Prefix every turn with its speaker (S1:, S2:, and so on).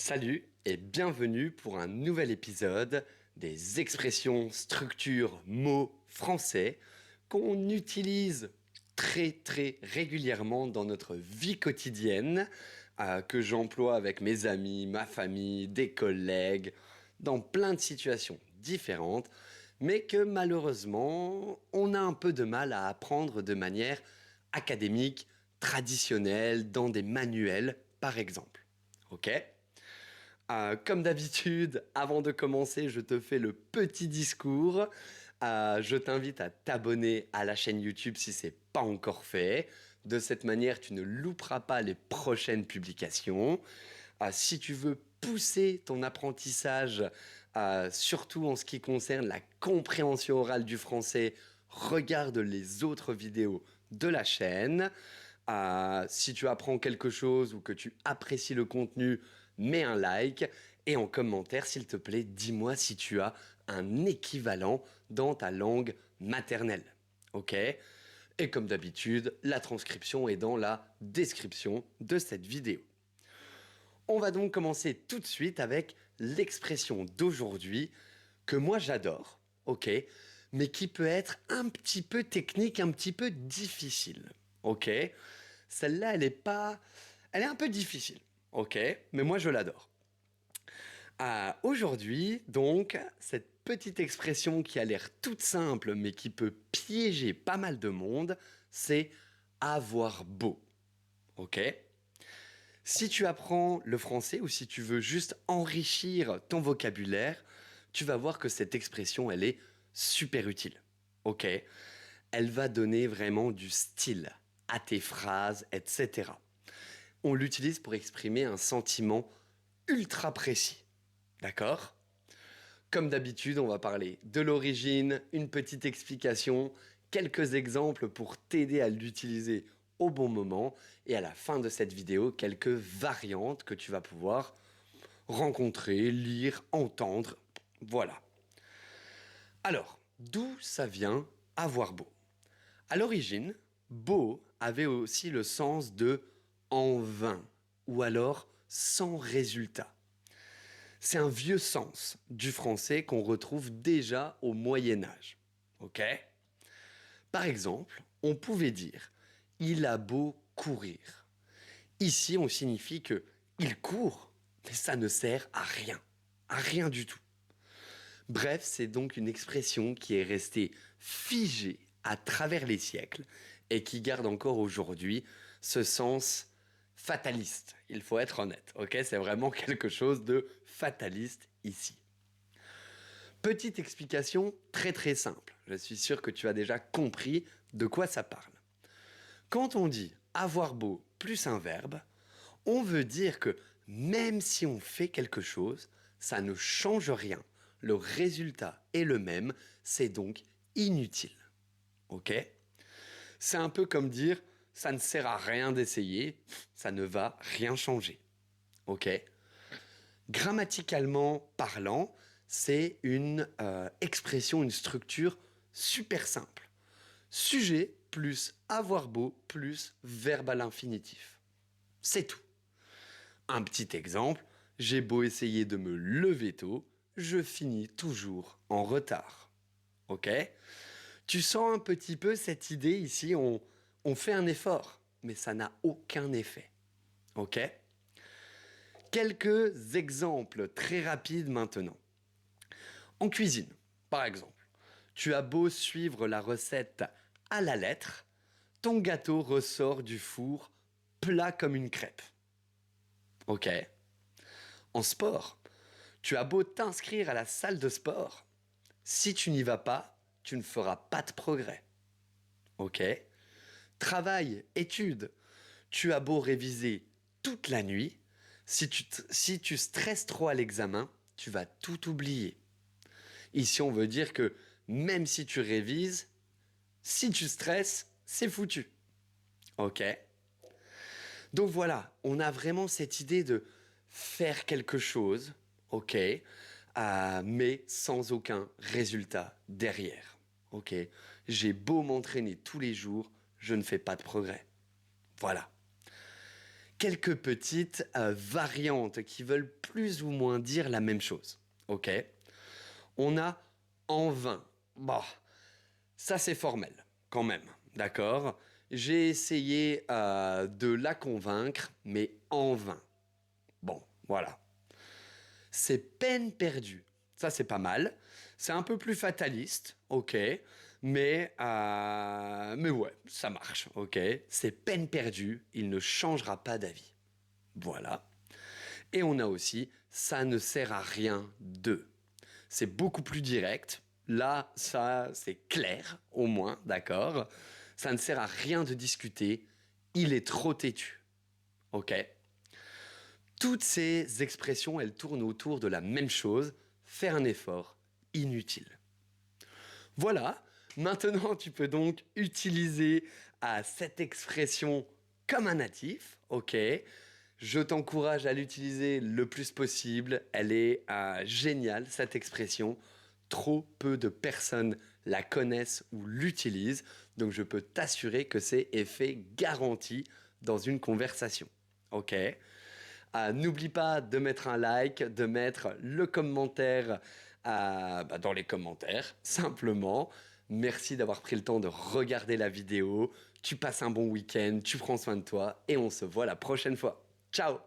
S1: Salut et bienvenue pour un nouvel épisode des expressions, structures, mots français qu'on utilise très régulièrement dans notre vie quotidienne, que j'emploie avec mes amis, ma famille, des collègues, dans plein de situations différentes, mais que malheureusement on a un peu de mal à apprendre de manière académique, traditionnelle, dans des manuels par exemple. Ok? Comme d'habitude, avant de commencer, je te fais le petit discours. Je t'invite à t'abonner à la chaîne YouTube si c'est pas encore fait. De cette manière, tu ne louperas pas les prochaines publications. Si tu veux pousser ton apprentissage, surtout en ce qui concerne la compréhension orale du français, regarde les autres vidéos de la chaîne. Si tu apprends quelque chose ou que tu apprécies le contenu, mets un like et en commentaire, s'il te plaît, dis-moi si tu as un équivalent dans ta langue maternelle. Ok? Et comme d'habitude, la transcription est dans la description de cette vidéo. On va donc commencer tout de suite avec l'expression d'aujourd'hui que moi j'adore, ok? Mais qui peut être un petit peu technique, un petit peu difficile, ok? Celle-là, elle est un peu difficile, ok? Mais moi je l'adore. Aujourd'hui, donc, cette petite expression qui a l'air toute simple, mais qui peut piéger pas mal de monde, c'est avoir beau, ok? Si tu apprends le français ou si tu veux juste enrichir ton vocabulaire, tu vas voir que cette expression, elle est super utile. Ok? Elle va donner vraiment du style à tes phrases, etc. On l'utilise pour exprimer un sentiment ultra précis. D'accord? Comme d'habitude, on va parler de l'origine, une petite explication, quelques exemples pour t'aider à l'utiliser au bon moment et à la fin de cette vidéo, quelques variantes que tu vas pouvoir rencontrer, lire, entendre. Voilà. Alors, d'où ça vient avoir beau? À l'origine, beau avait aussi le sens de en vain ou alors sans résultat. C'est un vieux sens du français qu'on retrouve déjà au Moyen Âge. Ok? Par exemple, on pouvait dire il a beau courir. Ici, on signifie que il court, mais ça ne sert à rien du tout. Bref, c'est donc une expression qui est restée figée à travers les siècles et qui garde encore aujourd'hui ce sens fataliste. Il faut être honnête, ok? C'est vraiment quelque chose de fataliste ici. Petite explication très simple. Je suis sûr que tu as déjà compris de quoi ça parle. Quand on dit avoir beau plus un verbe, on veut dire que même si on fait quelque chose, ça ne change rien. Le résultat est le même, c'est donc inutile. Ok? C'est un peu comme dire ça ne sert à rien d'essayer, ça ne va rien changer. Ok? Grammaticalement parlant, c'est une expression, une structure super simple. Sujet plus avoir beau plus verbe à l'infinitif. C'est tout. Un petit exemple, j'ai beau essayer de me lever tôt, je finis toujours en retard. Ok? Tu sens un petit peu cette idée ici, on fait un effort, mais ça n'a aucun effet. Ok? Quelques exemples très rapides maintenant. En cuisine, par exemple, tu as beau suivre la recette à la lettre, ton gâteau ressort du four plat comme une crêpe. Ok? En sport, tu as beau t'inscrire à la salle de sport, si tu n'y vas pas, tu ne feras pas de progrès. Ok? Travail, études, tu as beau réviser toute la nuit, si tu stresses trop à l'examen, tu vas tout oublier. Ici, on veut dire que même si tu révises, si tu stresses, c'est foutu. Ok? Donc voilà, on a vraiment cette idée de faire quelque chose, ok, mais sans aucun résultat derrière. Ok, j'ai beau m'entraîner tous les jours, je ne fais pas de progrès. Voilà. quelques petites variantes qui veulent plus ou moins dire la même chose. Ok? On a en vain. Bon, ça c'est formel, quand même. D'accord? J'ai essayé de la convaincre, mais en vain. Bon, voilà. C'est peine perdue. Ça, c'est pas mal. C'est un peu plus fataliste, ok. Mais ouais, ça marche, ok. C'est peine perdue, il ne changera pas d'avis. Voilà. Et on a aussi ça ne sert à rien de. C'est beaucoup plus direct. Là, ça, c'est clair, au moins, d'accord. Ça ne sert à rien de discuter. Il est trop têtu. Ok? Toutes ces expressions, elles tournent autour de la même chose, faire un effort inutile. Voilà, maintenant tu peux donc utiliser cette expression comme un natif, ok? Je t'encourage à l'utiliser le plus possible, elle est géniale cette expression. Trop peu de personnes la connaissent ou l'utilisent, donc je peux t'assurer que c'est effet garanti dans une conversation, ok? N'oublie pas de mettre un like, de mettre le commentaire dans les commentaires, simplement. Merci d'avoir pris le temps de regarder la vidéo. Tu passes un bon week-end, tu prends soin de toi et on se voit la prochaine fois. Ciao!